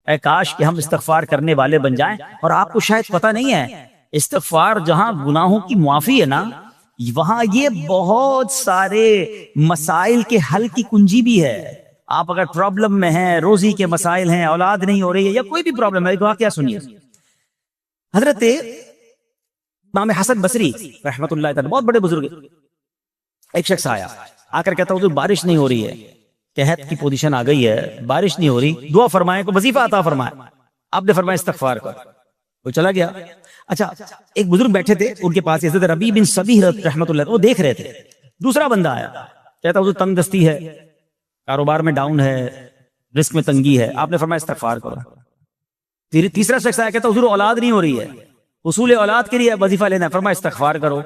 اے کاش کہ ہم استغفار کرنے والے بن جائیں. اور آپ کو شاید پتہ نہیں ہے استغفار جہاں گناہوں کی معافی ہے نا، وہاں یہ بہت سارے مسائل کے حل کی کنجی بھی ہے. آپ اگر پرابلم میں ہیں، روزی کے مسائل ہیں، اولاد نہیں ہو رہی ہے، یا کوئی بھی پرابلم ہے، ایک واقعہ سنیے. حضرت امام حسن بصری رحمۃ اللہ تعالی بہت بڑے بزرگ، ایک شخص آیا، آ کر کہتا حضور بارش نہیں ہو رہی ہے، قحط کی پوزیشن آ گئی ہے، بارش نہیں ہو رہی، دعا فرمائیں، کو وظیفہ عطا فرمائیں. آپ نے فرمایا استغفار کر. وہ چلا گیا. اچھا ایک بزرگ بیٹھے تھے ان کے پاس، حضرت ربیع بن صبیح رحمۃ اللہ، وہ دیکھ رہے تھے. دوسرا بندہ آیا، کہتا حضور تنگ دستی ہے، کاروبار میں ڈاؤن ہے، رزق میں تنگی ہے. آپ نے فرمایا استغفار کرو. تیسرا شخص آیا، کہتا حضور اولاد نہیں ہو رہی ہے، حصول اولاد کے لیے وظیفہ لینا ہے، فرمایا استغفار کرو.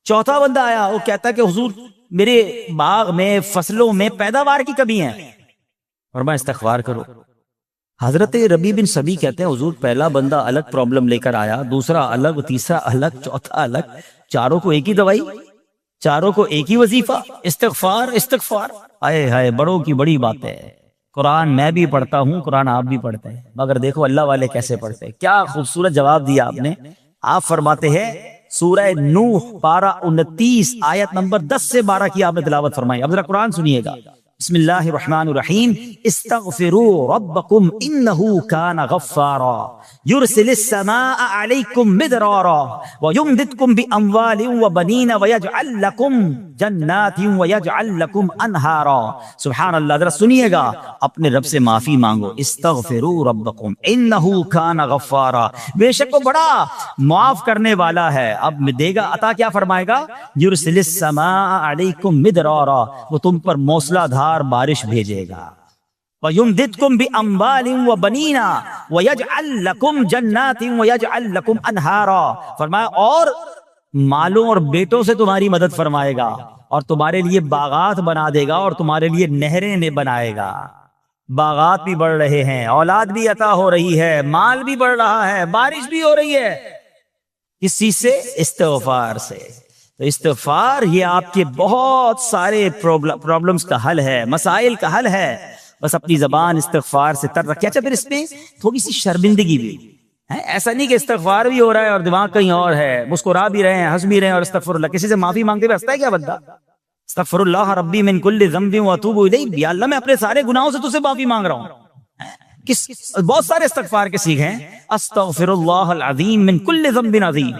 چوتھا بندہ آیا، وہ کہتا کہ حضور میرے باغ میں فصلوں میں پیداوار کی کمی ہے، فرمایا استغفار کرو. حضرت ربیع بن صبیح کہتے ہیں حضور پہلا بندہ الگ پرابلم لے کر آیا، دوسرا الگ، تیسرا الگ، چوتھا الگ، چاروں کو ایک ہی دوائی، چاروں کو ایک ہی وظیفہ، استغفار استغفار. آئے ہائے بڑوں کی بڑی بات ہے. قرآن میں بھی پڑھتا ہوں، قرآن آپ بھی پڑھتے ہیں، مگر دیکھو اللہ والے کیسے پڑھتے ہیں. کیا خوبصورت جواب دیا آپ نے. آپ فرماتے ہیں سورہ نوح پارہ 29 آیت نمبر 10 سے 12 کی آپ نے تلاوت فرمائی. اب ذرا قرآن سنیے گا. بسم اللہ الرحمن الرحیم. استغفروا ربکم انہ کان غفارا یرسل السماء علیکم مدرارا ویمددکم باموال وبنین ویجعل لکم جنات ویجعل لکم انہارا. سبحان اللہ. ذرا سنیے گا، اپنے رب سے معافی مانگو. استغفروا ربکم انہ کان غفارا، بے شک وہ بڑا معاف کرنے والا ہے. اب دے گا عطا، کیا فرمائے گا؟ یرسل السماء علیکم مدرارا، وہ تم پر موسلا دھار بارش بھیجے گا. وَيُمْدِدْكُمْ بِأَمْوَالٍ وَبَنِينَ وَيَجْعَلْ لَكُمْ جَنَّاتٍ وَيَجْعَلْ لَكُمْ أَنْهَارًا. فرمایا اور مالوں اور بیٹوں سے تمہاری مدد فرمائے گا، اور تمہارے لیے باغات بنا دے گا، اور تمہارے لیے نہریں بنائے گا. باغات بھی بڑھ رہے ہیں، اولاد بھی عطا ہو رہی ہے، مال بھی بڑھ رہا ہے، بارش بھی ہو رہی ہے. کس چیز سے؟ استغفار سے. تو استغفار یہ آپ کے بہت سارے پرابلمز کا حل ہے، مسائل کا حل ہے. بس اپنی زبان استغفار سے تر رکھے. اچھا پھر اس میں تھوڑی سی شرمندگی بھی ہے. ایسا نہیں کہ استغفار بھی ہو رہا ہے اور دماغ کہیں اور ہے، مسکرا بھی رہے ہیں، ہنس بھی رہے ہیں، اور استغفر اللہ، کسی سے معافی مانگتے ہوئے ہنستا ہے کیا بندہ؟ استغفر اللہ ربی من کل ذنب واتوب الیہ. یا اللہ میں اپنے سارے گناہوں سے تجھ سے معافی مانگ رہا ہوں. بہت سارے استغفار کے سیکھے ہیں. استغفر اللہ العظیم من کل ذنب عظیم.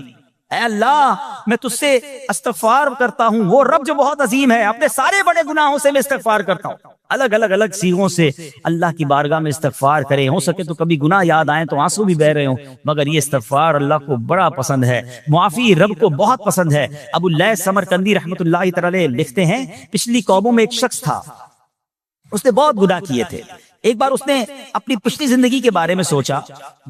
اے اللہ میں تجھ سے استغفار کرتا ہوں، وہ رب جو بہت عظیم ہے، اپنے سارے بڑے گناہوں سے میں استغفار کرتا ہوں. الگ الگ سیغوں سے اللہ کی بارگاہ میں استغفار کریں. ہو سکے تو کبھی گناہ یاد آئیں تو آنسو بھی بہ رہے ہوں، مگر یہ استغفار اللہ کو بڑا پسند ہے، معافی رب کو بہت پسند ہے. ابو اللیث سمرقندی رحمۃ اللہ تعالی لکھتے ہیں پچھلی قوموں میں ایک شخص تھا، اس نے بہت گناہ کیے تھے. ایک بار اس نے اپنی پچھلی زندگی کے بارے میں سوچا،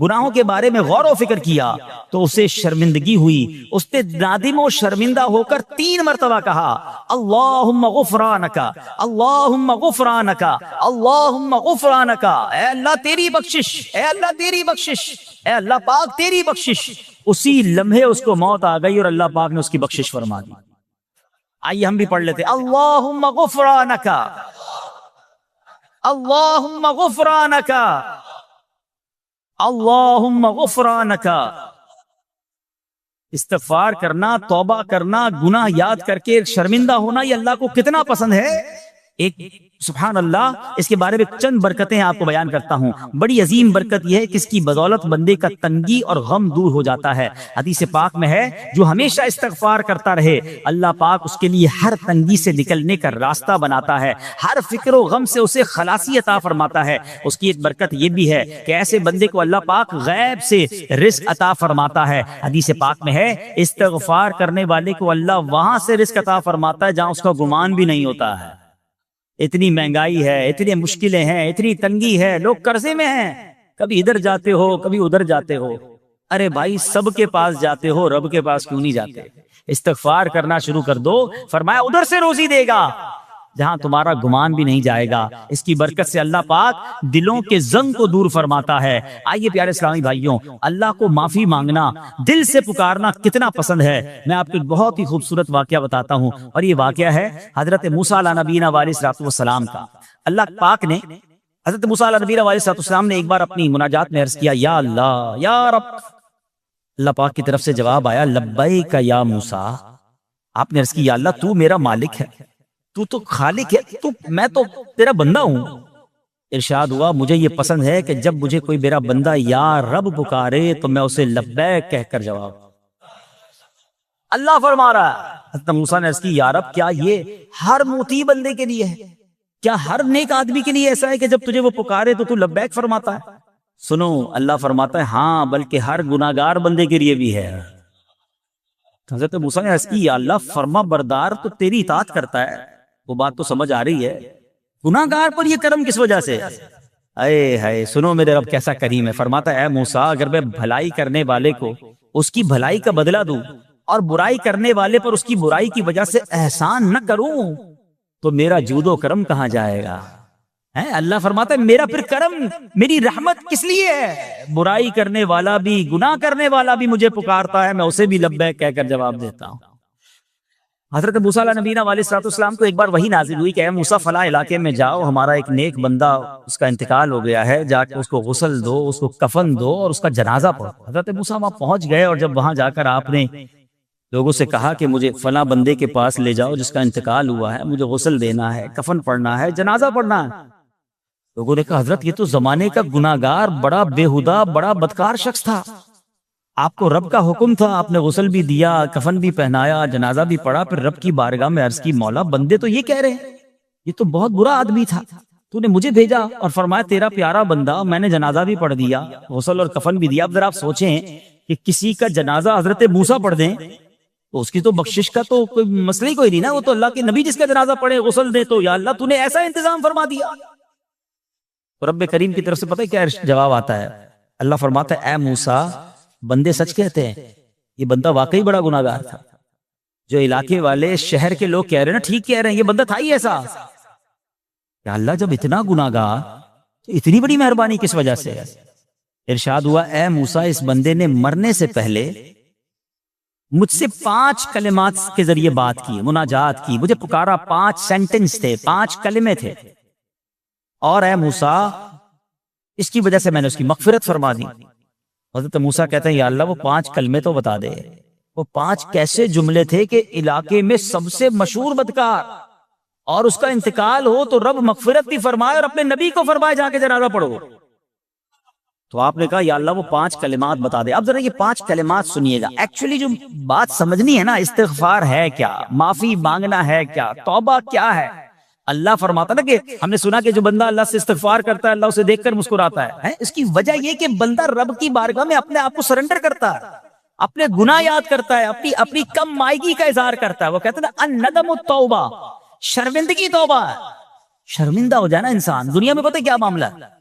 گناہوں کے بارے میں غور و فکر کیا، تو اسے شرمندگی ہوئی. اس نے نادم و شرمندہ ہو کر 3 مرتبہ کہا اللہم غفرانک اللہم غفرانک اللہم غفرانک. اے اللہ تیری بخشش، اے اللہ تیری بخشش، اے اللہ پاک تیری بخشش. اسی لمحے اس کو موت آ گئی اور اللہ پاک نے اس کی بخشش فرما دی. آئیے ہم بھی پڑھ لیتے اللہم غفرانک اللہم غفرانک اللہم غفرانک. استغفار کرنا، توبہ کرنا، گناہ یاد کر کے شرمندہ ہونا، یہ اللہ کو کتنا پسند ہے. ایک سبحان اللہ، اس کے بارے میں چند برکتیں آپ کو بیان کرتا ہوں. بڑی عظیم برکت یہ ہے کہ اس کی بدولت بندے کا تنگی اور غم دور ہو جاتا ہے. حدیث پاک میں ہے جو ہمیشہ استغفار کرتا رہے اللہ پاک اس کے لیے ہر تنگی سے نکلنے کا راستہ بناتا ہے، ہر فکر و غم سے اسے خلاصی عطا فرماتا ہے. اس کی ایک برکت یہ بھی ہے کہ ایسے بندے کو اللہ پاک غیب سے رزق عطا فرماتا ہے. حدیث پاک میں ہے استغفار کرنے والے کو اللہ وہاں سے رزق عطا فرماتا ہے جہاں اس کا گمان بھی نہیں ہوتا ہے. اتنی مہنگائی ہے، اتنی مشکلیں ہیں، اتنی تنگی ہے، لوگ قرضے میں ہیں، کبھی ادھر جاتے ہو کبھی ادھر جاتے ہو. ارے بھائی سب کے پاس جاتے ہو، رب کے پاس کیوں نہیں جاتے؟ استغفار کرنا شروع کر دو، فرمایا ادھر سے روزی دے گا جہاں تمہارا گمان بھی نہیں جائے گا. اس کی برکت سے اللہ پاک دلوں کے زنگ کو دور فرماتا ہے. آئیے پیارے اسلامی بھائیوں، اللہ کو معافی مانگنا، دل سے پکارنا کتنا پسند ہے. میں آپ کو ایک بہت ہی خوبصورت واقعہ بتاتا ہوں، اور یہ واقعہ ہے حضرت موسیٰ علیہ نبینا علیہ الصلوۃ والسلام کا. اللہ پاک نے حضرت موسیٰ علیہ نبی علیہ السلام نے ایک بار اپنی مناجات میں عرض کیا یا اللہ یا رب، اللہ پاک کی طرف سے جواب آیا لبیک یا موسیٰ. آپ نے عرض کی یا اللہ تو میرا مالک ہے، تو خالق ہے، میں تو تیرا بندہ ہوں. ارشاد ہوا مجھے یہ پسند ہے کہ جب مجھے کوئی میرا بندہ یا رب پکارے تو میں اسے لبیک کہہ کر جواب. اللہ فرما رہا ہے حضرت موسیٰ نے عرض کی یا رب کیا یہ ہر موتی بندے کے لیے ہے؟ کیا ہر نیک آدمی کے لیے ایسا ہے کہ جب تجھے وہ پکارے تو لبیک فرماتا ہے؟ سنو اللہ فرماتا ہے ہاں بلکہ ہر گناہگار بندے کے لیے بھی ہے. حضرت موسیٰ نے عرض کی یا اللہ فرما بردار تو تیری اطاعت کرتا ہے، وہ بات تو سمجھ آ رہی ہے، گناہگار پر یہ کرم کس وجہ سے؟ اے ہائے سنو میرے رب کیسا کریم ہے. فرماتا ہے اے موسیٰ اگر میں بھلائی کرنے والے کو اس کی بھلائی کا بدلہ دوں اور برائی کرنے والے پر اس کی برائی کی وجہ سے احسان نہ کروں تو میرا جود و کرم کہاں جائے گا؟ اللہ فرماتا ہے میرا پھر کرم، میری رحمت کس لیے ہے؟ برائی کرنے والا بھی گناہ کرنے والا بھی مجھے پکارتا ہے، میں اسے بھی لبیک کہہ کر جواب دیتا ہوں. حضرت موسیٰ علیہ نبینا علیہ السلام کو ایک بار وحی نازل ہوئی کہ اے موسیٰ فلاں علاقے میں جاؤ، ہمارا ایک نیک بندہ اس کا انتقال ہو گیا ہے، جا کے اس کو غسل دو، اس کو کفن دو اور اس کا جنازہ پڑھو. حضرت موسیٰ وہاں پہنچ گئے اور جب وہاں جا کر آپ نے لوگوں سے کہا کہ مجھے فلاں بندے کے پاس لے جاؤ جس کا انتقال ہوا ہے، مجھے غسل دینا ہے، کفن پڑھنا ہے، جنازہ پڑھنا ہے. لوگوں نے کہا حضرت یہ تو زمانے کا گناہگار بڑا بےہودہ بڑا بدکار شخص تھا، آپ کو رب کا حکم تھا، آپ نے غسل بھی دیا، کفن بھی پہنایا، جنازہ بھی پڑھا، پھر رب کی بارگاہ میں عرض کی مولا بندے تو یہ کہہ رہے ہیں یہ تو بہت برا آدمی تھا، تو نے مجھے بھیجا اور فرمایا تیرا پیارا بندہ، میں نے جنازہ بھی پڑھ دیا، غسل اور کفن بھی دیا. اب ذرا آپ سوچیں کہ کسی کا جنازہ حضرت موسیٰ پڑھ دیں تو اس کی تو بخشش کا تو کوئی مسئلہ ہی کوئی نہیں نا، وہ تو اللہ کے نبی جس کا جنازہ پڑھے غسل دے تو یا اللہ تو نے ایسا انتظام فرما دیا. رب کریم کی طرف سے پتہ ہے کیا جواب آتا ہے؟ اللہ فرماتا ہے اے موسیٰ بندے سچ کہتے ہیں، یہ بندہ واقعی بڑا گناہگار تھا. جو علاقے والے شہر کے لوگ کہہ رہے ہیں نا ٹھیک کہہ رہے ہیں، یہ بندہ تھا ہی ایسا. یا اللہ جب اتنا گناہگار تو اتنی بڑی مہربانی کس وجہ سے ہے؟ ارشاد ہوا اے موسیٰ اس بندے نے مرنے سے پہلے مجھ سے 5 کلمات کے ذریعے بات کی، مناجات کی، مجھے پکارا، 5 سینٹنس تھے، 5 کلمے تھے، اور اے موسیٰ اس کی وجہ سے میں نے اس کی مغفرت فرما دی. حضرت موسیٰ کہتے ہیں یا اللہ وہ 5 کلمے تو بتا دے، وہ 5 کیسے جملے تھے کہ علاقے میں سب سے مشہور بدکار اور اس کا انتقال ہو تو رب مغفرت بھی فرمائے اور اپنے نبی کو فرمائے جا کے جنازہ پڑھو. تو آپ نے کہا یا اللہ وہ 5 کلمات بتا دے. اب ذرا یہ 5 کلمات سنیے گا. ایکچولی جو بات سمجھنی ہے نا، استغفار ہے کیا، معافی مانگنا ہے کیا، توبہ کیا ہے. اللہ فرماتا نا کہ ہم نے سنا کہ جو بندہ اللہ سے استغفار کرتا ہے اللہ اسے دیکھ کر مسکراتا ہے. اس کی وجہ یہ کہ بندہ رب کی بارگاہ میں اپنے آپ کو سرنڈر کرتا ہے، اپنے گناہ یاد کرتا ہے، اپنی کم مائگی کا اظہار کرتا ہے. وہ کہتے ہیں نا الندم التوبہ، شرمندگی توبہ ہے. شرمندہ ہو جائے نا انسان. دنیا میں پتہ کیا معاملہ ہے،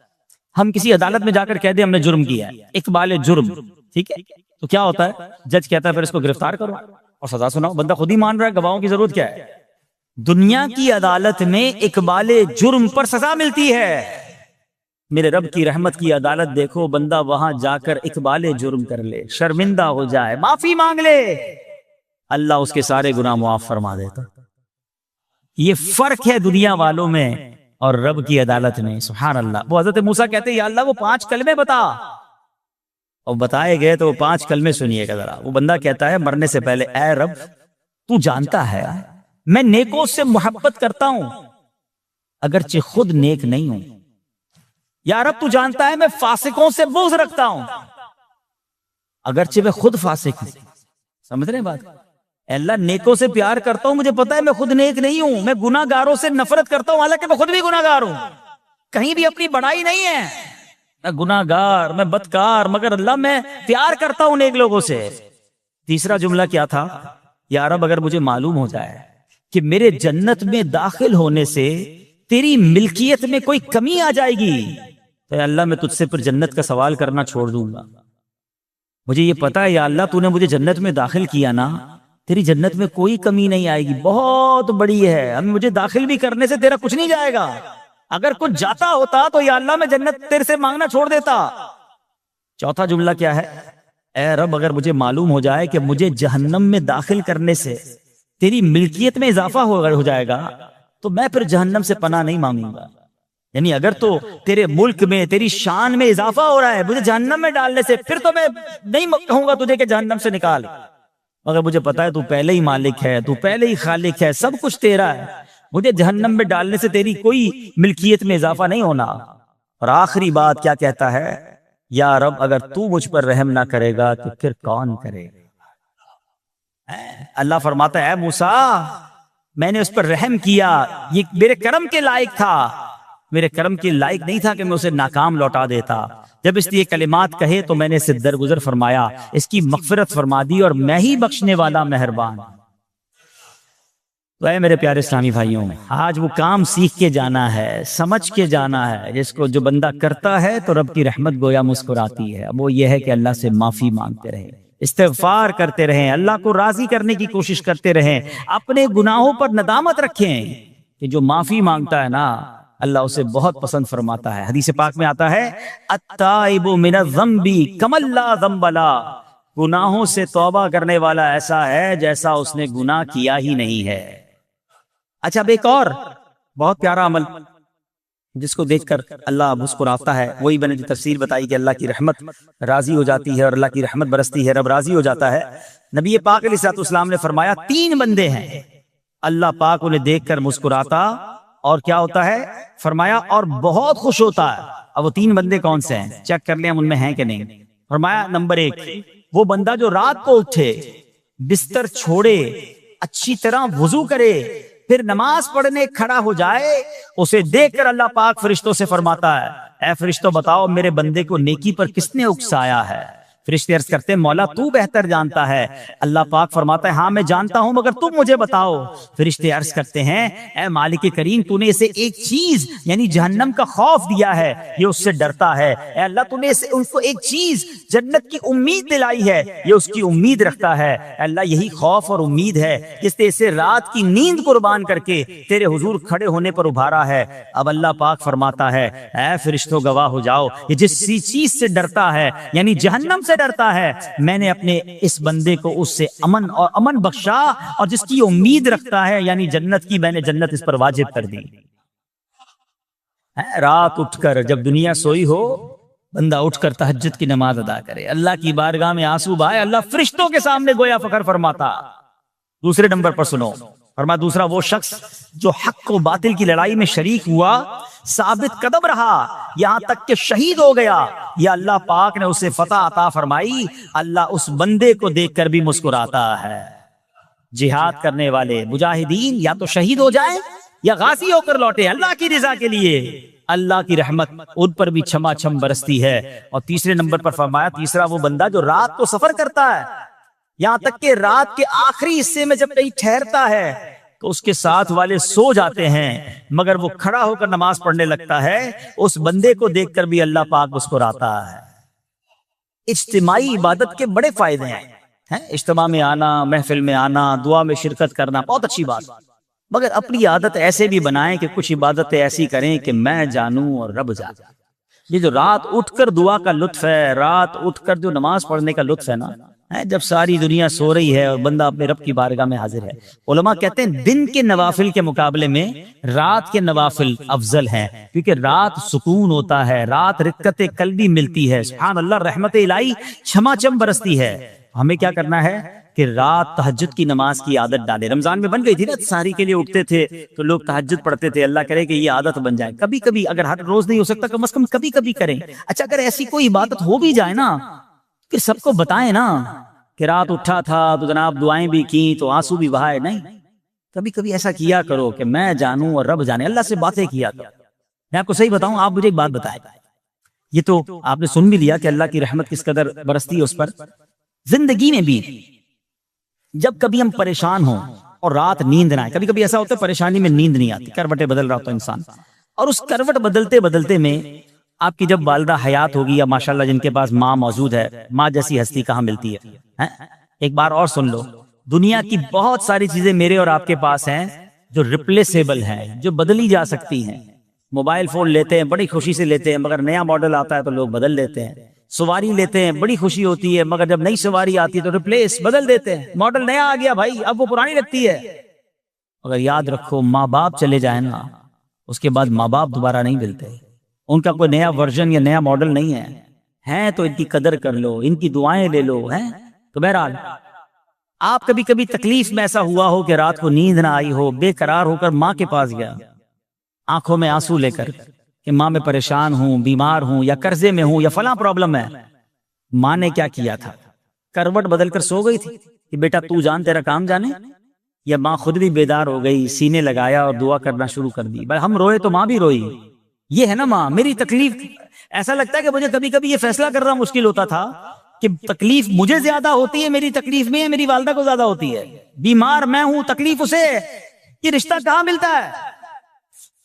ہم کسی عدالت میں جا کر کہہ دیں ہم نے جرم کیا ہے، اقبال جرم، ٹھیک ہے، تو کیا ہوتا ہے؟ جج کہتا ہے پھر اس کو گرفتار کرو اور سزا سناؤ. بندہ خود ہی مان رہا ہے، گواہوں کی ضرورت کیا ہے؟ دنیا کی عدالت میں اقبال جرم پر سزا ملتی ہے. میرے رب کی رحمت کی عدالت دیکھو، بندہ وہاں جا کر اقبال جرم کر لے، شرمندہ ہو جائے، معافی مانگ لے، اللہ اس کے سارے گناہ معاف فرما دیتا. یہ فرق ہے دنیا والوں میں اور رب کی عدالت میں. سبحان اللہ. وہ حضرت موسیٰ کہتے ہیں یا اللہ وہ 5 کلمے بتا، اور بتائے گئے تو وہ 5 کلمے سنیے گا ذرا. وہ بندہ کہتا ہے مرنے سے پہلے اے رب تو جانتا ہے میں نیکوں سے محبت کرتا ہوں اگرچہ خود نیک نہیں ہوں. یا رب تو جانتا ہے میں فاسقوں سے بغض رکھتا ہوں اگرچہ میں خود فاسق ہوں. سمجھ رہے ہیں بات؟ اے اللہ نیکوں سے پیار کرتا ہوں، مجھے پتا ہے میں خود نیک نہیں ہوں. میں گناہ گاروں سے نفرت کرتا ہوں حالانکہ میں خود بھی گناہ گار ہوں. کہیں بھی اپنی بڑائی نہیں ہے، میں گناہ گار، میں بدکار، مگر اللہ میں پیار کرتا ہوں نیک لوگوں سے. تیسرا جملہ کیا تھا؟ یا رب اگر مجھے معلوم ہو جائے کہ میرے جنت میں داخل ہونے سے تیری ملکیت میں کوئی کمی آ جائے گی تو اے اللہ میں تجھ سے پھر جنت کا سوال کرنا چھوڑ دوں گا. مجھے یہ پتا ہے یا اللہ تو نے مجھے جنت میں داخل کیا نا، تیری جنت میں کوئی کمی نہیں آئے گی، بہت بڑی ہے، ہم مجھے داخل بھی کرنے سے تیرا کچھ نہیں جائے گا. اگر کچھ جاتا ہوتا تو یا اللہ میں جنت تیرے سے مانگنا چھوڑ دیتا. چوتھا جملہ کیا ہے؟ اے رب اگر مجھے معلوم ہو جائے کہ مجھے جہنم میں داخل کرنے سے تیری ملکیت میں اضافہ ہو جائے گا تو میں پھر جہنم سے پناہ نہیں مانگوں گا. یعنی اگر تو تیرے ملک میں تیری شان میں اضافہ ہو رہا ہے مجھے جہنم میں ڈالنے سے، پھر تو میں نہیں کہوں گا تجھے کہ جہنم سے نکال، مگر مجھے پتا ہے تو پہلے ہی مالک ہے، تو پہلے ہی خالق ہے، سب کچھ تیرا ہے، مجھے جہنم میں ڈالنے سے تیری کوئی ملکیت میں اضافہ نہیں ہونا۔ اور آخری بات کیا کہتا ہے؟ یا رب اگر تو مجھ پر رحم نہ کرے گا تو پھر کون کرے گا؟ اللہ فرماتا ہے اے موسیٰ میں نے اس پر رحم کیا، یہ میرے کرم کے لائق تھا، میرے کرم کے لائق نہیں تھا کہ میں اسے ناکام لوٹا دیتا۔ جب اس لیے کلمات کہے تو میں نے اسے درگزر فرمایا، اس کی مغفرت فرما دی، اور میں ہی بخشنے والا مہربان۔ تو اے میرے پیارے اسلامی بھائیوں، آج وہ کام سیکھ کے جانا ہے، سمجھ کے جانا ہے، جس کو جو بندہ کرتا ہے تو رب کی رحمت گویا مسکراتی ہے۔ وہ یہ ہے کہ اللہ سے معافی مانگتے رہیں، استغفار کرتے رہیں، اللہ کو راضی کرنے کی کوشش کرتے رہیں، اپنے گناہوں پر ندامت رکھیں کہ جو معافی مانگتا ہے نا اللہ اسے بہت پسند فرماتا ہے۔ حدیث پاک میں آتا ہے التائب من الذنب کمن لا ذنب لہ، گناہوں سے توبہ کرنے والا ایسا ہے جیسا اس نے گناہ کیا ہی نہیں ہے۔ اچھا اب ایک اور بہت پیارا عمل جس کو دیکھ کر اللہ مسکراتا ہے، وہی میں نے جو تفسیر بتائی کہ اللہ کی رحمت راضی ہو جاتی ہے اور اللہ کی رحمت برستی ہے، رب راضی ہو جاتا ہے۔ نبی پاک علیہ الصلوۃ والسلام نے فرمایا 3 بندے ہیں اللہ پاک انہیں دیکھ کر مسکراتا اور کیا ہوتا ہے؟ فرمایا اور بہت خوش ہوتا ہے۔ اب وہ 3 بندے کون سے ہیں؟ چیک کر لیں ہم ان میں ہیں کہ نہیں۔ فرمایا نمبر 1 وہ بندہ جو رات کو اٹھے، بستر چھوڑے، اچھی طرح وضو کرے، پھر نماز پڑھنے کھڑا ہو جائے، اسے دیکھ کر اللہ پاک فرشتوں سے فرماتا ہے اے فرشتوں بتاؤ میرے بندے کو نیکی پر کس نے اکسایا ہے؟ فرشتے عرض کرتے ہیں مولا تو بہتر جانتا ہے۔ اللہ پاک فرماتا ہے ہاں میں جانتا ہوں مگر تم مجھے بتاؤ۔ فرشتے عرض کرتے ہیں اے مالک کریم تو نے اسے ایک چیز یعنی جہنم کا خوف دیا ہے، یہ اس سے ڈرتا ہے۔ اے اللہ تو نے ان کو ایک چیز جنت کی امید دلائی ہے، یہ اس کی امید رکھتا ہے۔ اے اللہ یہی خوف اور امید ہے جس نے اسے رات کی نیند قربان کر کے تیرے حضور کھڑے ہونے پر ابھارا ہے۔ اب اللہ پاک فرماتا ہے اے فرشتوں گواہ ہو جاؤ، یہ جس چیز سے ڈرتا ہے یعنی جہنم سے ڈرتا ہے، میں نے اپنے اس بندے کو اس سے امن بخشا، اور جس کی امید رکھتا ہے یعنی جنت کی، میں نے جنت اس پر واجب کر دی۔ رات اٹھ کر جب دنیا سوئی ہو بندہ اٹھ کر تہجد کی نماز ادا کرے، اللہ کی بارگاہ میں آنسو بہائے، اللہ فرشتوں کے سامنے گویا فخر فرماتا۔ دوسرے نمبر پر سنو، فرمایا دوسرا وہ شخص جو حق و باطل کی لڑائی میں شریک ہوا، ثابت قدم رہا یہاں تک کہ شہید ہو گیا، یا اللہ پاک نے اسے فتح عطا فرمائی، اللہ اس بندے کو دیکھ کر بھی مسکراتا ہے۔ جہاد کرنے والے مجاہدین یا تو شہید ہو جائیں یا غازی ہو کر لوٹے اللہ کی رضا کے لیے، اللہ کی رحمت ان پر بھی چھما چھم برستی ہے۔ اور تیسرے نمبر پر فرمایا تیسرا وہ بندہ جو رات کو سفر کرتا ہے، یہاں تک کہ رات کے آخری حصے میں جب کہیں ٹھہرتا ہے تو اس کے ساتھ والے سو جاتے ہیں مگر وہ کھڑا ہو کر نماز پڑھنے لگتا ہے، اس بندے کو دیکھ کر بھی اللہ پاک مسکراتا ہے۔ اجتماعی عبادت کے بڑے فائدے ہیں، اجتماع میں آنا، محفل میں آنا، دعا میں شرکت کرنا بہت اچھی بات، مگر اپنی عادت ایسے بھی بنائیں کہ کچھ عبادتیں ایسی کریں کہ میں جانوں اور رب جانے۔ یہ جو رات اٹھ کر دعا کا لطف ہے، رات اٹھ کر جو نماز پڑھنے کا لطف ہے نا، جب ساری دنیا سو رہی ہے اور بندہ اپنے رب کی بارگاہ میں حاضر ہے۔ علماء کہتے ہیں دن کے نوافل کے مقابلے میں رات کے نوافل افضل ہیں، کیونکہ رات سکون ہوتا ہے، رات رقت قلبی ملتی ہے، سبحان اللہ، رحمت الہی چھما چھم برستی ہے۔ ہمیں کیا کرنا ہے کہ رات تہجد کی نماز کی عادت ڈالے۔ رمضان میں بن گئی تھی نا، سحری کے لیے اٹھتے تھے تو لوگ تہجد پڑھتے تھے، اللہ کرے کہ یہ عادت بن جائے۔ کبھی کبھی اگر ہر روز نہیں ہو سکتا کم از کم کبھی کبھی کریں۔ اچھا اگر ایسی کوئی عبادت ہو بھی جائے نا پھر سب کو بتائیں نا کہ رات اٹھا تھا تو جناب دعائیں بھی کی تو آنسو بھی بہائے، نہیں کبھی کبھی ایسا کیا کرو کہ میں جانوں اور رب جانے، اللہ سے باتیں کیا کرو۔ میں آپ کو صحیح بتاؤں، آپ مجھے ایک بات بتائیں، یہ تو آپ نے سن بھی لیا کہ اللہ کی رحمت کس قدر برستی ہے اس پر۔ زندگی میں بھی جب کبھی ہم پریشان ہوں اور رات نیند نہ آئے، کبھی کبھی ایسا ہوتا ہے پریشانی میں نیند نہیں آتی، کروٹیں بدل رہا ہوتا ہے انسان، اور اس کروٹ بدلتے بدلتے میں آپ کی جب والدہ حیات ہوگی یا ماشاءاللہ جن کے پاس ماں موجود ہے، ماں جیسی ہستی کہاں ملتی ہے۔ ایک بار اور سن لو، دنیا کی بہت ساری چیزیں میرے اور آپ کے پاس ہیں جو ریپلیسیبل ہیں، جو بدلی جا سکتی ہیں۔ موبائل فون لیتے ہیں بڑی خوشی سے لیتے ہیں، مگر نیا ماڈل آتا ہے تو لوگ بدل دیتے ہیں۔ سواری لیتے ہیں بڑی خوشی ہوتی ہے، مگر جب نئی سواری آتی ہے تو ریپلیس بدل دیتے ہیں، ماڈل نیا آ گیا بھائی اب وہ پرانی لگتی ہے۔ اگر یاد رکھو ماں باپ چلے جائیں نا اس کے بعد ماں باپ دوبارہ نہیں ملتے، ان کا کوئی نیا ورژن یا نیا ماڈل نہیں ہے تو ان کی قدر کر لو، ان کی دعائیں لے لو ہیں۔ تو بہرحال آپ کبھی کبھی تکلیف میں ایسا ہوا ہو کہ رات کو نیند نہ آئی ہو، بے قرار ہو کر ماں کے پاس گیا آنکھوں میں آنسو لے کر کہ ماں میں پریشان ہوں، بیمار ہوں، یا قرضے میں ہوں، یا فلاں پرابلم ہے۔ ماں نے کیا کیا تھا؟ کروٹ بدل کر سو گئی تھی کہ بیٹا تو جان تیرا کام جانے، یا ماں خود بھی بیدار ہو گئی، سینے لگایا اور دعا کرنا شروع کر دی؟ بھائی ہم روئے تو ماں بھی روئی۔ یہ ہے نا ماں، میری تکلیف، ایسا لگتا ہے کہ مجھے کبھی کبھی یہ فیصلہ کرنا مشکل ہوتا تھا کہ تکلیف مجھے زیادہ ہوتی ہے میری تکلیف میں، یا میری والدہ کو زیادہ ہوتی ہے؟ بیمار میں ہوں، تکلیف اسے، یہ رشتہ کہاں ملتا ہے؟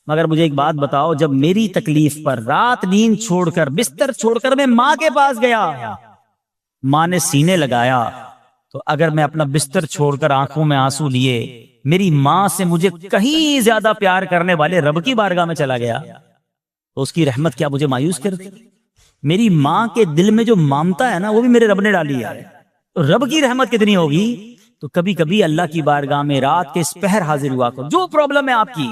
مگر مجھے ایک بات بتاؤ، جب میری تکلیف پر رات نیند چھوڑ کر، بستر چھوڑ کر میں ماں کے پاس گیا، ماں نے سینے لگایا، تو اگر میں اپنا بستر چھوڑ کر آنکھوں میں آنسو لیے میری ماں سے مجھے کہیں زیادہ پیار کرنے والے رب کی بارگاہ میں چلا گیا، تو اس کی رحمت کیا مجھے مایوس کر دے؟ میری ماں کے دل میں جو ممتا ہے نا، وہ بھی میرے رب نے ڈالی ہے۔ تو رب کی رحمت کتنی ہوگی؟ تو کبھی کبھی اللہ کی بارگاہ میں رات کے اس پہر حاضر ہوا کرو، جو پرابلم ہے آپ کی،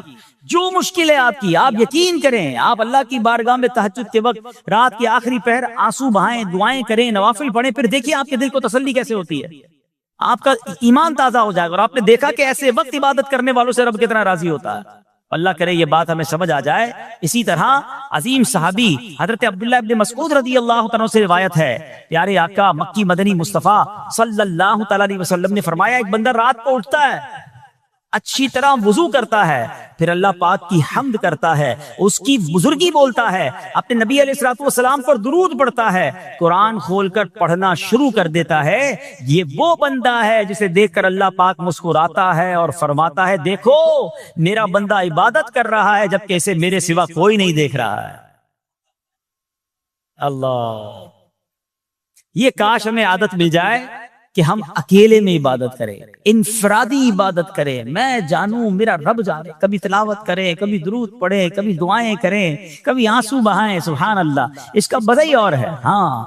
جو مشکل ہے آپ کی، آپ یقین کریں، آپ اللہ کی بارگاہ میں تہجد کے وقت رات کے آخری پہر آنسو بہائیں، دعائیں کریں، نوافل پڑھیں، پھر دیکھیے آپ کے دل کو تسلی کیسے ہوتی ہے، آپ کا ایمان تازہ ہو جائے گا، اور آپ نے دیکھا کہ ایسے وقت عبادت کرنے والوں سے رب کتنا راضی ہوتا ہے۔ اللہ کرے یہ بات ہمیں سمجھ آ جائے۔ اسی طرح عظیم صحابی حضرت عبداللہ ابن مسعود رضی اللہ عنہ سے روایت ہے، پیارے آقا مکی مدنی مصطفیٰ صلی اللہ تعالی علیہ وسلم نے فرمایا، ایک بندہ رات کو اٹھتا ہے، اچھی طرح وضو کرتا ہے، پھر اللہ پاک کی حمد کرتا ہے، اس کی بزرگی بولتا ہے، اپنے نبی علیہ الصلوۃ والسلام پر درود پڑھتا ہے، قرآن کھول کر پڑھنا شروع کر دیتا ہے، یہ وہ بندہ ہے جسے دیکھ کر اللہ پاک مسکراتا ہے اور فرماتا ہے، دیکھو میرا بندہ عبادت کر رہا ہے جبکہ اسے میرے سوا کوئی نہیں دیکھ رہا ہے۔ اللہ، یہ کاش ہمیں عادت مل جائے کہ ہم اکیلے میں عبادت کریں، انفرادی عبادت کریں، میں جانوں میرا رب جانے، کبھی تلاوت کریں، کبھی درود پڑھیں، کبھی دعائیں کریں، کبھی آنسو بہائیں، سبحان اللہ، اس کا مزہ ہی اور ہے۔ ہاں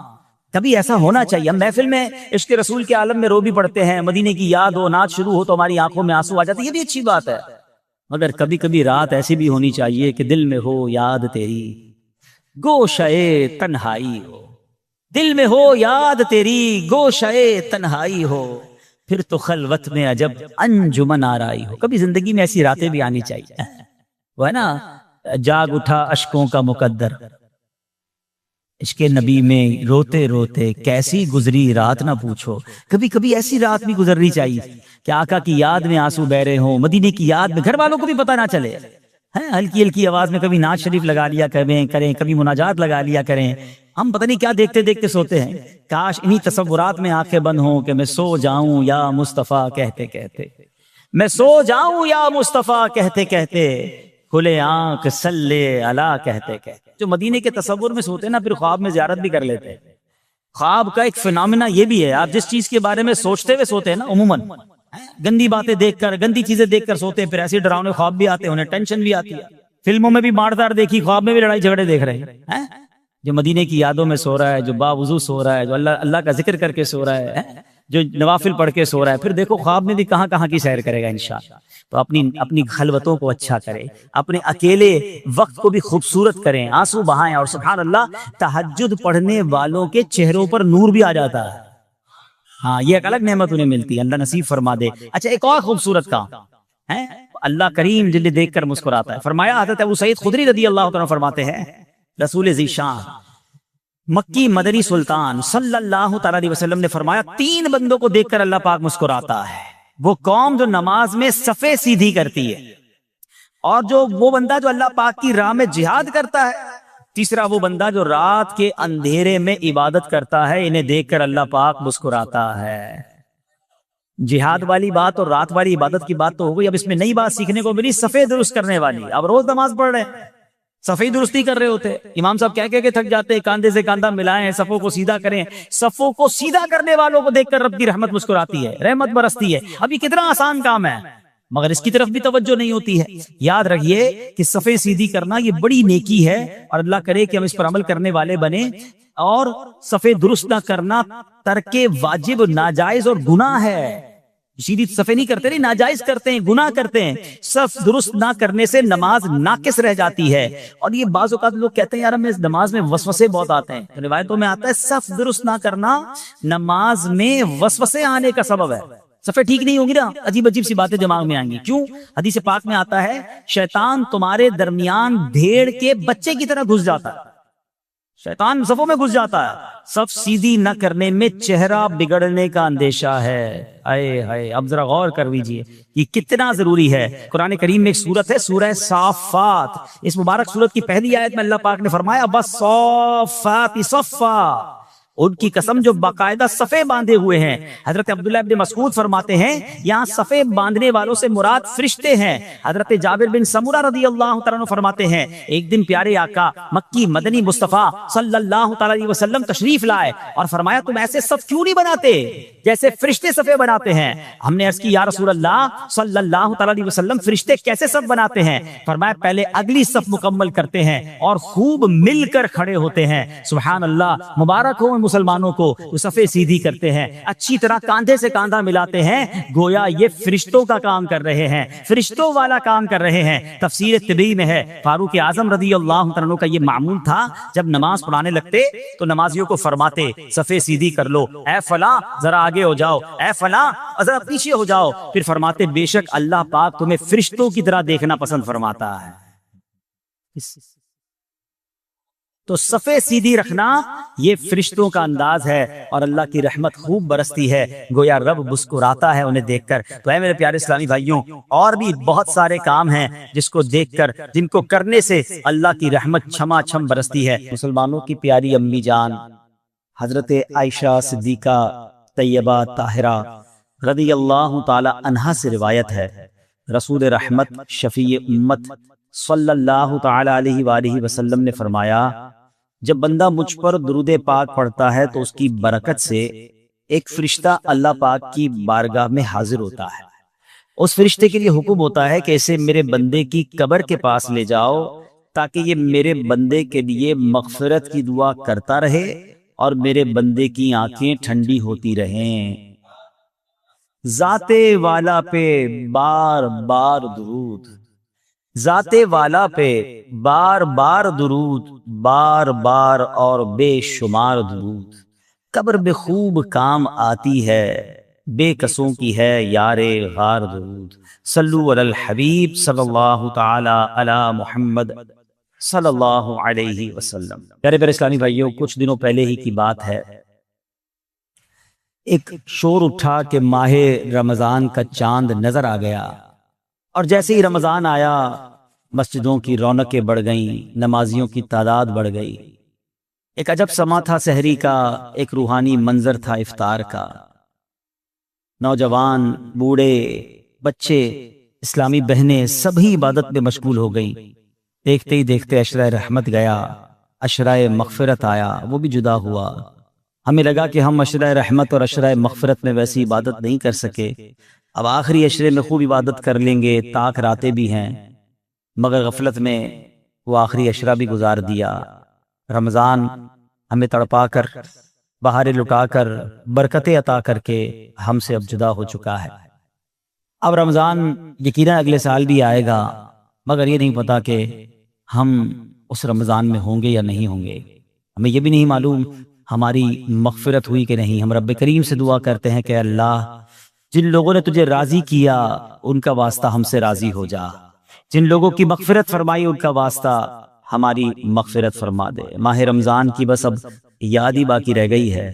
کبھی ایسا ہونا چاہیے، ہم محفل میں عشق رسول کے عالم میں رو بھی پڑھتے ہیں، مدینے کی یاد ہو، نعت شروع ہو تو ہماری آنکھوں میں آنسو آ جاتے ہیں، یہ بھی اچھی بات ہے، مگر کبھی کبھی رات ایسی بھی ہونی چاہیے کہ دل میں ہو یاد تیری، گوشے تنہائی ہو، دل میں ہو یاد تیری، گوشے تنہائی ہو، پھر تو خلوت میں عجب انجمن آرائی ہو۔ کبھی زندگی میں ایسی راتیں بھی آنی چاہیے، وہ ہے نا، جاگ اٹھا اشکوں کا مقدر، عشق نبی میں روتے روتے کیسی گزری رات نہ پوچھو۔ کبھی کبھی ایسی رات بھی گزرنی چاہیے کہ آقا کی یاد میں آنسو بہ رہے ہوں، مدینے کی یاد میں، گھر والوں کو بھی پتہ نہ چلے، ہلکی ہلکی آواز میں کبھی نعت شریف لگا لیا کریں، کبھی مناجات لگا لیا کریں، ہم پتہ نہیں کیا دیکھتے دیکھتے سوتے ہیں۔ کاش انہی تصورات میں آنکھیں بند ہوں کہ میں سو جاؤں یا مصطفیٰ کہتے کہتے، میں سو جاؤں یا مصطفیٰ کہتے کہتے، کھلے آنکھ صلی علی کہتے کہتے۔ جو مدینے کے تصور میں سوتے ہیں نا، پھر خواب میں زیارت بھی کر لیتے ہیں۔ خواب کا ایک فینامنا یہ بھی ہے، آپ جس چیز کے بارے میں سوچتے ہوئے سوتے ہیں نا، عموماً گندی باتیں دیکھ کر، گندی چیزیں دیکھ کر سوتے ہیں، پھر ایسے ڈراؤنے خواب بھی آتے ہیں، انہیں ٹینشن بھی آتی ہے۔ فلموں میں بھی مار دار دیکھی، خواب میں بھی لڑائی جھگڑے دیکھ رہے ہیں۔ جو مدینے کی یادوں میں سو رہا ہے، جو باوضو سو رہا ہے، جو اللہ کا ذکر کر کے سو رہا ہے، جو نوافل پڑھ کے سو رہا ہے، پھر دیکھو خواب میں بھی کہاں کہاں کی سیر کرے گا انشاءاللہ۔ تو اپنی خلوتوں کو اچھا کرے، اپنے اکیلے وقت کو بھی خوبصورت کریں، آنسو بہائیں، اور سبحان اللہ تہجد پڑھنے والوں کے چہروں پر نور بھی آ جاتا ہے۔ ہاں یہ ایک الگ نعمت انہیں ملتی ہے، اللہ نصیب فرما دے۔ اچھا ایک اور خوبصورت کام ہے، اللہ کریم جلد دیکھ کر مسکراتا ہے۔ فرمایا حضرت ابو سعید خدری رضی اللہ عنہ فرماتے ہیں، رسول ذیشان مکی مدنی سلطان صلی اللہ تعالی علیہ وسلم نے فرمایا، 3 بندوں کو دیکھ کر اللہ پاک مسکراتا ہے۔ وہ قوم جو نماز میں صفیں سیدھی کرتی ہے، اور وہ بندہ جو اللہ پاک کی راہ میں جہاد کرتا ہے، تیسرا وہ بندہ جو رات کے اندھیرے میں عبادت کرتا ہے، انہیں دیکھ کر اللہ پاک مسکراتا ہے۔ جہاد والی بات اور رات والی عبادت کی بات تو ہو گئی، اب اس میں نئی بات سیکھنے کو ملی، صفیں درست کرنے والی۔ اب روز نماز پڑھ رہے ہیں، صفیں درستی کر رہے ہوتے، امام صاحب کہہ کے تھک جاتے، کاندھے سے کاندھا ملائیں، صفوں کو سیدھا کریں۔ صفوں کو سیدھا کرنے والوں کو دیکھ کر رب کی رحمت مسکراتی ہے، رحمت برستی ہے۔ اب یہ کتنا آسان کام ہے، مگر اس کی طرف بھی توجہ نہیں ہوتی ہے۔ یاد رکھیے کہ صفیں سیدھی کرنا یہ بڑی نیکی ہے، اور اللہ کرے کہ ہم اس پر عمل کرنے والے بنیں۔ اور صفیں درست نہ کرنا ترک واجب، ناجائز اور گناہ ہے۔ سیدھی صفے نہیں کرتے، نہیں ناجائز کرتے ہیں، گناہ کرتے ہیں. صف درست نہ کرنے سے نماز ناقص رہ جاتی ہے. اور یہ بعض اوقات لوگ کہتے ہیں یار ہمیں نماز میں وسوسے بہت آتے ہیں. روایتوں میں آتا ہے صف درست نہ کرنا نماز میں وسوسے آنے کا سبب ہے. صفیں ٹھیک نہیں ہوں گی نا، عجیب عجیب سی باتیں دماغ میں آئیں گی. کیوں؟ حدیث پاک میں آتا ہے شیطان تمہارے درمیان بھیڑ کے بچے کی طرح گھس جاتا ہے. شیطان صفوں میں گھس جاتا ہے. صف سیدھی نہ کرنے میں چہرہ بگڑنے کا اندیشہ ہے. اے ہائے، اب ذرا غور کر لیجیے یہ کتنا ضروری ہے. قرآن کریم میں ایک سورت ہے سورہ صافات. اس مبارک سورت کی پہلی آیت میں اللہ پاک نے فرمایا والصافات صفا، ان کی قسم جو باقاعدہ صفے باندھے ہوئے ہیں. حضرت عبداللہ ابن مسعود فرماتے ہیں یہاں صفے باندھنے والوں سے مراد فرشتے ہیں. حضرت جابر بن سمورہ رضی اللہ تعالیٰ عنہ فرماتے ہیں ایک دن پیارے آقا مکی مدنی مصطفیٰ صلی اللہ تعالیٰ علیہ وسلم تشریف لائے اور فرمایا تم ایسے صف کیوں نہیں بناتے جیسے فرشتے صفے بناتے ہیں. ہم نے عرض کی یا رسول اللہ صلی اللہ تعالیٰ علیہ وسلم فرشتے کیسے صف بناتے ہیں؟ فرمایا پہلے اگلی صف مکمل کرتے ہیں اور خوب مل کر کھڑے ہوتے ہیں. سبحان اللہ، مبارک ہو مسلمانوں کو وہ صفے سیدھی کرتے ہیں، اچھی طرح کاندھے سے کاندھا ملاتے ہیں، گویا یہ فرشتوں کا کام کر رہے ہیں، فرشتوں والا کام کر رہے ہیں. تفسیر طبی میں ہے فاروق اعظم رضی اللہ عنہ کا یہ معمول تھا جب نماز پڑھانے لگتے تو نمازیوں کو فرماتے صفے سیدھی کر لو، اے فلاں ذرا آگے ہو جاؤ، اے فلاں ذرا پیچھے ہو جاؤ. پھر فرماتے بے شک اللہ پاک تمہیں فرشتوں کی طرح دیکھنا پسند فرماتا ہے. تو صفے سیدھی رکھنا یہ فرشتوں کا انداز ہے اور اللہ کی رحمت خوب برستی ہے، گویا رب مسکراتا ہے انہیں دیکھ کر. تو اے میرے پیارے اسلامی بھائیوں، اور بھی بہت سارے کام ہیں جس کو دیکھ کر، جن کو کرنے سے اللہ کی رحمت چھما چھم برستی ہے. مسلمانوں کی پیاری امی جان حضرت عائشہ صدیقہ طیبہ طاہرہ رضی اللہ تعالی عنہا سے روایت ہے رسول رحمت شفیع امت صلی اللہ تعالی علیہ وآلہ وسلم نے فرمایا جب بندہ مجھ پر درود پاک پڑھتا ہے تو اس کی برکت سے ایک فرشتہ اللہ پاک کی بارگاہ میں حاضر ہوتا ہے. اس فرشتے کے لیے حکم ہوتا ہے کہ اسے میرے بندے کی قبر کے پاس لے جاؤ تاکہ یہ میرے بندے کے لیے مغفرت کی دعا کرتا رہے اور میرے بندے کی آنکھیں ٹھنڈی ہوتی رہیں. ذات والا پہ بار بار درود، ذات والا پہ بار بار درود، بار بار اور بے شمار درود. قبر بے خوب کام آتی ہے، بے کسوں کی ہے یار غار درود. صلو علی الحبیب صلی اللہ تعالی علی محمد صلی اللہ علیہ وسلم. پیارے پیارے اسلامی بھائیوں، کچھ دنوں پہلے ہی کی بات ہے، ایک شور اٹھا کہ ماہ رمضان کا چاند نظر آ گیا اور جیسے ہی رمضان آیا مسجدوں کی رونقیں بڑھ گئیں، نمازیوں کی تعداد بڑھ گئی. ایک عجب سما تھا سحری کا، ایک روحانی منظر تھا افطار کا. نوجوان، بوڑھے، بچے، اسلامی بہنیں سبھی عبادت میں مشغول ہو گئیں. دیکھتے ہی دیکھتے عشرہ رحمت گیا، عشرہ مغفرت آیا، وہ بھی جدا ہوا. ہمیں لگا کہ ہم عشرہ رحمت اور عشرہ مغفرت میں ویسی عبادت نہیں کر سکے، اب آخری عشرے میں خوب عبادت کر لیں گے، تاک راتیں بھی ہیں. مگر غفلت میں وہ آخری عشرہ بھی گزار دیا. رمضان ہمیں تڑپا کر، بہاریں لٹا کر، برکتیں عطا کر کے ہم سے اب جدا ہو چکا ہے. اب رمضان یقیناً اگلے سال بھی آئے گا، مگر یہ نہیں پتا کہ ہم اس رمضان میں ہوں گے یا نہیں ہوں گے. ہمیں یہ بھی نہیں معلوم ہماری مغفرت ہوئی کہ نہیں. ہم رب کریم سے دعا کرتے ہیں کہ اللہ جن لوگوں نے تجھے راضی کیا ان کا واسطہ ہم سے راضی ہو جا، جن لوگوں کی مغفرت فرمائی ان کا واسطہ ہماری مغفرت فرما دے. ماہ رمضان کی بس اب یاد ہی باقی رہ گئی ہے.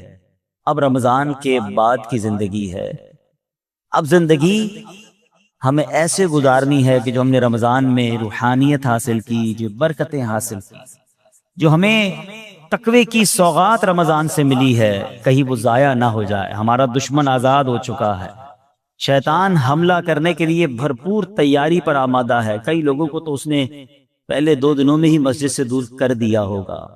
اب رمضان کے بعد کی زندگی ہے. اب زندگی ہمیں ایسے گزارنی ہے کہ جو ہم نے رمضان میں روحانیت حاصل کی، جو برکتیں حاصل کی، جو ہمیں تقوی کی سوغات رمضان سے ملی ہے، کہیں وہ ضائع نہ ہو جائے. ہمارا دشمن آزاد ہو چکا ہے، شیطان حملہ کرنے کے لیے بھرپور تیاری پر آمادہ ہے. کئی لوگوں کو تو اس نے پہلے 2 دنوں میں ہی مسجد سے دور کر دیا ہوگا.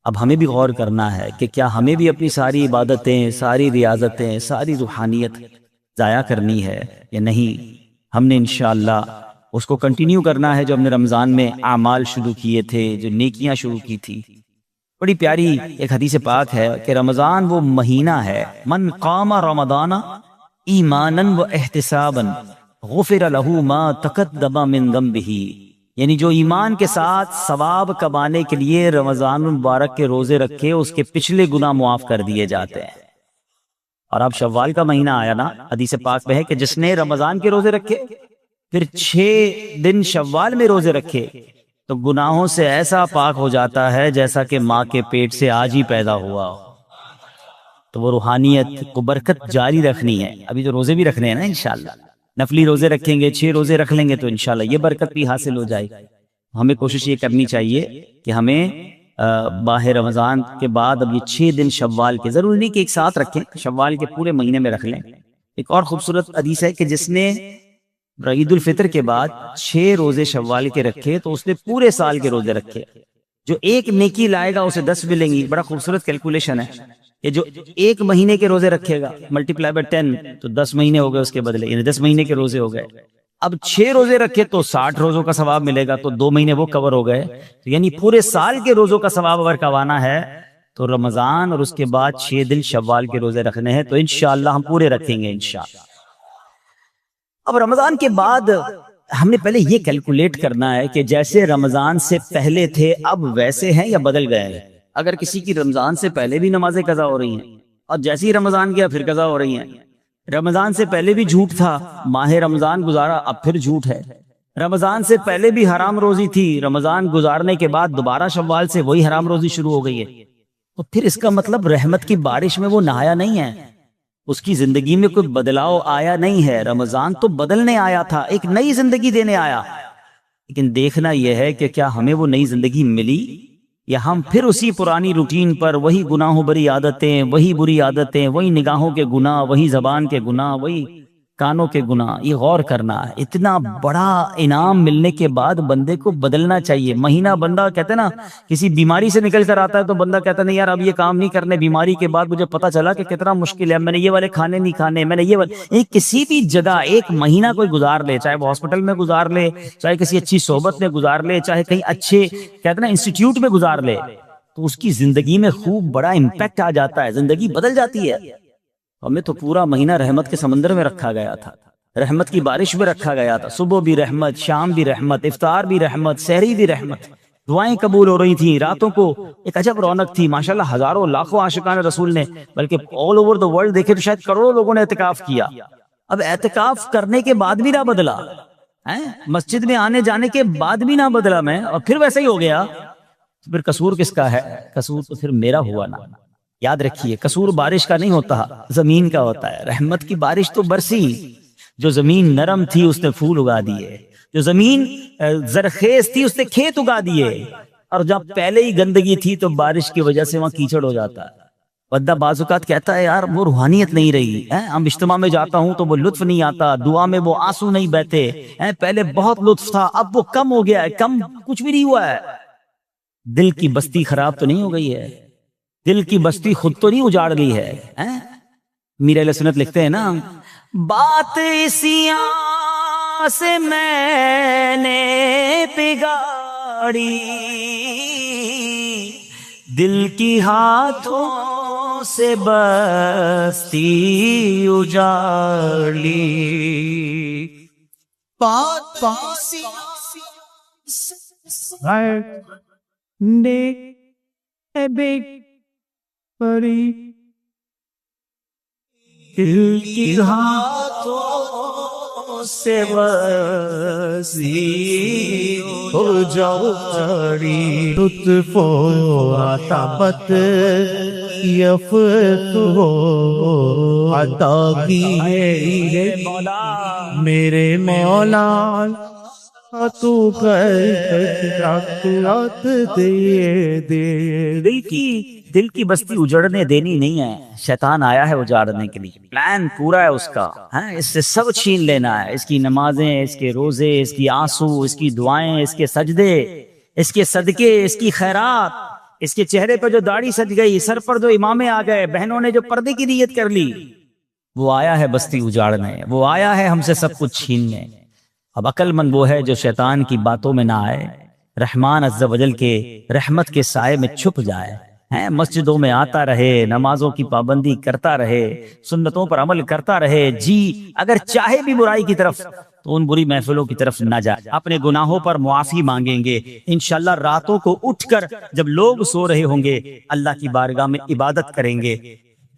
اب ہمیں بھی غور کرنا ہے کہ کیا ہمیں بھی اپنی ساری عبادتیں، ساری ریاضتیں، ساری روحانیت ضائع کرنی ہے یا نہیں. ہم نے انشاءاللہ اس کو کنٹینیو کرنا ہے جو ہم نے رمضان میں اعمال شروع کیے تھے، جو نیکیاں شروع کی تھی. بڑی پیاری ایک حدیث پاک ہے کہ رمضان وہ مہینہ ہے، من قام رمضان ایمانا و احتسابا غفر له ما تقدم من ذنبه، یعنی جو ایمان کے ساتھ ثواب کمانے کے لیے رمضان المبارک کے روزے رکھے اس کے پچھلے گناہ معاف کر دیے جاتے ہیں۔ اور اب شوال کا مہینہ آیا نا، حدیث پاک میں ہے کہ جس نے رمضان کے روزے رکھے پھر 6 دن شوال میں روزے رکھے تو گناہوں سے ایسا پاک ہو جاتا ہے جیسا کہ ماں کے پیٹ سے آج ہی پیدا ہوا ہو۔ تو وہ روحانیت کو برکت جاری رکھنی ہے۔ ابھی تو روزے بھی رکھنے ہیں نا انشاءاللہ، نفلی روزے رکھیں گے، 6 روزے رکھ لیں گے تو انشاءاللہ یہ برکت بھی حاصل ہو جائے گی۔ ہمیں کوشش یہ کرنی چاہیے کہ ہمیں ماہ رمضان کے بعد اب یہ 6 دن شوال کے، ضروری نہیں کہ ایک ساتھ رکھیں، شوال کے پورے مہینے میں رکھ لیں۔ ایک اور خوبصورت حدیث ہے کہ جس نے عید الفطر کے بعد 6 روزے شوال کے رکھے تو اس نے پورے سال کے روزے رکھے، جو ایک نیکی لائے گا اسے 10 ملیں گی۔ بڑا خوبصورت کیلکولیشن ہے کہ جو 1 مہینے کے روزے رکھے گا ملٹیپلائی بائی 10 تو 10 مہینے ہو گئے اس کے بدلے، یعنی 10 مہینے کے روزے ہو گئے۔ اب 6 روزے رکھے تو 60 روزوں کا ثواب ملے گا، تو 2 مہینے وہ کور ہو گئے، تو یعنی پورے سال کے روزوں کا ثواب اگر کمانا ہے تو رمضان اور اس کے بعد 6 دن شوال کے روزے رکھنے ہیں، تو انشاءاللہ ہم پورے رکھیں گے انشاءاللہ۔ اب رمضان کے بعد ہم نے پہلے یہ کیلکولیٹ کرنا ہے کہ جیسے رمضان سے پہلے تھے اب ویسے ہیں یا بدل گئے ہیں۔ اگر کسی کی رمضان سے پہلے بھی نمازیں قضا ہو رہی ہیں اور جیسے ہی رمضان گیا پھر قضا ہو رہی ہیں، رمضان سے پہلے بھی جھوٹ تھا، ماہ رمضان گزارا اب پھر جھوٹ ہے، رمضان سے پہلے بھی حرام روزی تھی، رمضان گزارنے کے بعد دوبارہ شوال سے وہی حرام روزی شروع ہو گئی ہے، تو پھر اس کا مطلب رحمت کی بارش میں وہ نہایا نہیں ہے، اس کی زندگی میں کوئی بدلاؤ آیا نہیں ہے۔ رمضان تو بدلنے آیا تھا، ایک نئی زندگی دینے آیا، لیکن دیکھنا یہ ہے کہ کیا ہمیں وہ نئی زندگی ملی یا ہم پھر اسی پرانی روٹین پر، وہی گناہوں بری عادتیں، وہی بری عادتیں، وہی نگاہوں کے گناہ، وہی زبان کے گناہ، وہی کانوں کے گناہ۔ یہ غور کرنا ہے، اتنا بڑا انعام ملنے کے بعد بندے کو بدلنا چاہیے۔ مہینہ بندہ کہتے ہیں نا کسی بیماری سے نکل کر آتا ہے تو بندہ کہتا نہیں یار اب یہ کام نہیں کرنے، بیماری کے بعد مجھے پتا چلا کہ کتنا مشکل ہے، میں نے یہ والے کھانے نہیں کھانے، میں نے یہ والے، کسی بھی جگہ 1 مہینہ کوئی گزار لے، چاہے وہ ہاسپٹل میں گزار لے، چاہے کسی اچھی صحبت میں گزار لے، چاہے کہیں اچھے کہتے ہیں نا انسٹیٹیوٹ میں گزار لے، تو اس کی زندگی میں خوب بڑا امپیکٹ آ جاتا ہے، زندگی بدل جاتی ہے۔ ہمیں تو پورا مہینہ رحمت کے سمندر میں رکھا گیا تھا، رحمت کی بارش میں رکھا گیا تھا، صبح بھی رحمت، شام بھی رحمت، افطار بھی رحمت، سحری بھی رحمت، دعائیں قبول ہو رہی تھیں، راتوں کو ایک عجب رونق تھی، ماشاءاللہ ہزاروں لاکھوں عاشقان رسول نے، بلکہ آل اوور دا ورلڈ دیکھے تو شاید کروڑوں لوگوں نے اعتکاف کیا۔ اب اعتکاف کرنے کے بعد بھی نہ بدلا، مسجد میں آنے جانے کے بعد بھی نہ بدلا میں، اور پھر ویسا ہی ہو گیا، تو پھر قصور کس کا ہے؟ قصور تو پھر میرا ہوا نا۔ یاد رکھیے قصور بارش کا نہیں ہوتا، زمین کا ہوتا ہے۔ رحمت کی بارش تو برسی، جو زمین نرم تھی اس نے پھول اگا دیے، جو زمین زرخیز تھی اس نے کھیت اگا دیے، اور جب پہلے ہی گندگی تھی تو بارش کی وجہ سے وہاں کیچڑ ہو جاتا ہے۔ بندہ بعض اوقات کہتا ہے یار وہ روحانیت نہیں رہی، ہم اجتماع میں جاتا ہوں تو وہ لطف نہیں آتا، دعا میں وہ آنسو نہیں بہتے، پہلے بہت لطف تھا اب وہ کم ہو گیا ہے۔ کم کچھ بھی نہیں ہوا ہے، دل کی بستی خراب تو نہیں ہو گئی ہے، دل کی بستی خود تو نہیں اجاڑ لی ہے۔ میر اہل سنت لکھتے ہیں نا، بات اسیاں سے میں نے بگاڑی، دل کی ہاتھوں سے بستی اجاڑ لی، بات پری دل کی ہاتھوں سے بستی اجاڑی، لطف و عطابت یفت و عطا کی میرے مولا، تو دل کی بستی اجڑنے دینی نہیں ہے، شیطان آیا ہے اجاڑنے کے لیے، پلان پورا ہے اس کا، اس سے سب چھین لینا ہے، اس کی نمازیں، اس کے روزے، اس کی آنسو، اس کی دعائیں، اس کے سجدے، اس کے صدقے، اس کی خیرات، اس کے چہرے پر جو داڑھی سج گئی، سر پر جو امامے آ گئے، بہنوں نے جو پردے کی نیت کر لی، وہ آیا ہے بستی اجاڑنے، وہ آیا ہے ہم سے سب کچھ چھیننے۔ اب عقل مند وہ ہے جو شیطان کی باتوں میں نہ آئے، رحمان عز و جل کے رحمت کے سائے میں چھپ جائے، ہیں مسجدوں میں آتا رہے، نمازوں کی پابندی کرتا رہے، سنتوں پر عمل کرتا رہے، جی اگر چاہے بھی برائی کی طرف تو ان بری محفلوں کی طرف نہ جائے، اپنے گناہوں پر معافی مانگیں گے انشاءاللہ، راتوں کو اٹھ کر جب لوگ سو رہے ہوں گے اللہ کی بارگاہ میں عبادت کریں گے۔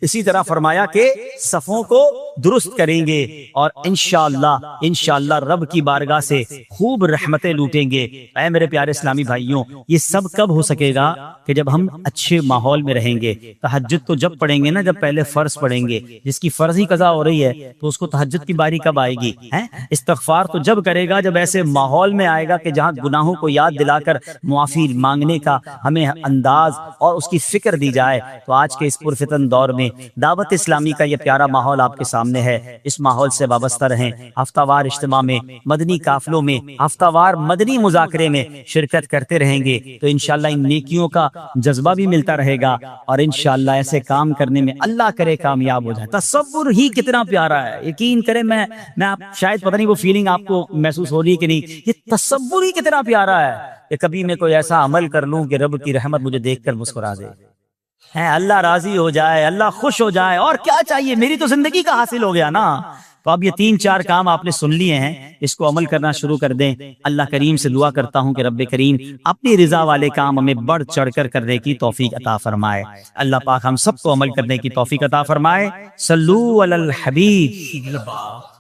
اسی طرح فرمایا کہ صفوں کو درست کریں گے اور انشاءاللہ رب کی بارگاہ سے خوب رحمتیں لوٹیں گے۔ اے میرے پیارے اسلامی بھائیوں، یہ سب کب ہو سکے گا؟ کہ جب ہم اچھے ماحول میں رہیں گے۔ تہجد تو جب پڑھیں گے نا، جب پہلے فرض پڑھیں گے، جس کی فرض ہی قضا ہو رہی ہے تو اس کو تہجد کی باری کب آئے گی؟ استغفار تو جب کرے گا جب ایسے ماحول میں آئے گا کہ جہاں گناہوں کو یاد دلا کر معافی مانگنے کا ہمیں انداز اور اس کی فکر دی جائے۔ تو آج کے اس پرفتن دور میں دعوت اسلامی کا یہ پیارا ماحول آپ کے سامنے ہے، اس ماحول سے وابستہ رہیں، ہفتہ وار اجتماع میں، مدنی قافلوں میں، ہفتہ وار مدنی مذاکرے میں شرکت کرتے رہیں گے تو انشاءاللہ ان نیکیوں کا جذبہ بھی ملتا رہے گا اور انشاءاللہ ایسے کام کرنے میں اللہ کرے کامیاب ہو جائے۔ تصور ہی کتنا پیارا ہے، یقین کریں، میں آپ شاید پتہ نہیں وہ فیلنگ آپ کو محسوس ہو رہی ہے کہ نہیں، یہ تصور ہی کتنا پیارا ہے کہ کبھی میں کوئی ایسا عمل کر لوں کہ رب کی رحمت مجھے دیکھ کر مسکرا دے، اللہ راضی ہو جائے، اللہ خوش ہو جائے، اور کیا چاہیے، میری تو زندگی کا حاصل ہو گیا نا۔ تو اب یہ 3-4 کام آپ نے سن لیے ہیں، اس کو عمل کرنا شروع کر دیں۔ اللہ کریم سے دعا کرتا ہوں کہ رب کریم اپنی رضا والے کام ہمیں بڑھ چڑھ کر کرنے کی توفیق عطا فرمائے۔ اللہ پاک ہم سب کو عمل کرنے کی توفیق عطا فرمائے۔ صلو علی الحبیب۔